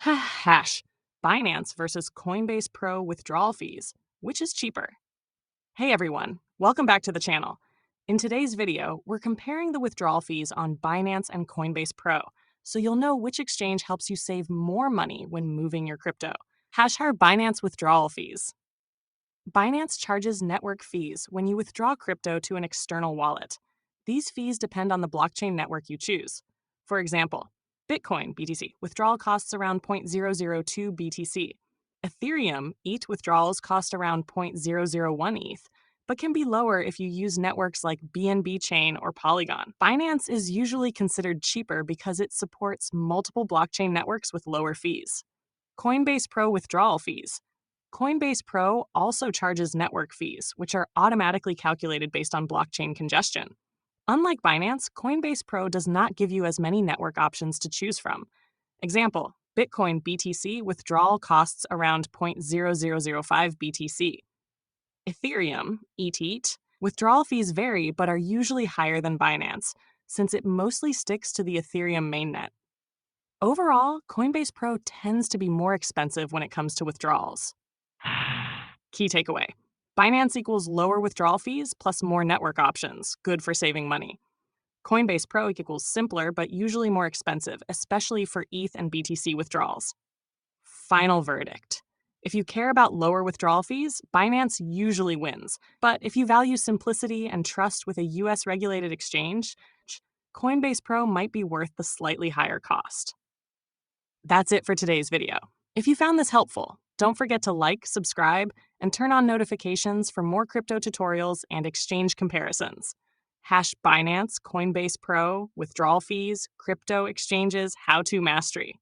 Hash. Binance versus Coinbase Pro withdrawal fees. Which is cheaper? Hey everyone, welcome back to the channel. In today's video, we're comparing the withdrawal fees on Binance and Coinbase Pro, so you'll know which exchange helps you save more money when moving your crypto. Hashar Binance withdrawal fees. Binance charges network fees when you withdraw crypto to an external wallet. These fees depend on the blockchain network you choose. For example, Bitcoin BTC withdrawal costs around 0.002 BTC. Ethereum ETH withdrawals cost around 0.001 ETH, but can be lower if you use networks like BNB Chain or Polygon. Binance is usually considered cheaper because it supports multiple blockchain networks with lower fees. Coinbase Pro withdrawal fees. Coinbase Pro also charges network fees, which are automatically calculated based on blockchain congestion. Unlike Binance, Coinbase Pro does not give you as many network options to choose from. Example, Bitcoin BTC withdrawal costs around 0.0005 BTC. Ethereum ETH withdrawal fees vary but are usually higher than Binance, since it mostly sticks to the Ethereum mainnet. Overall, Coinbase Pro tends to be more expensive when it comes to withdrawals. Key takeaway: Binance equals lower withdrawal fees plus more network options, good for saving money. Coinbase Pro equals simpler but usually more expensive, especially for ETH and BTC withdrawals. Final verdict: if you care about lower withdrawal fees, Binance usually wins. But if you value simplicity and trust with a US regulated exchange, Coinbase Pro might be worth the slightly higher cost. That's it for today's video. If you found this helpful, don't forget to like, subscribe, and turn on notifications for more crypto tutorials and exchange comparisons. Binance, Coinbase Pro, withdrawal fees, crypto exchanges, how-to mastery.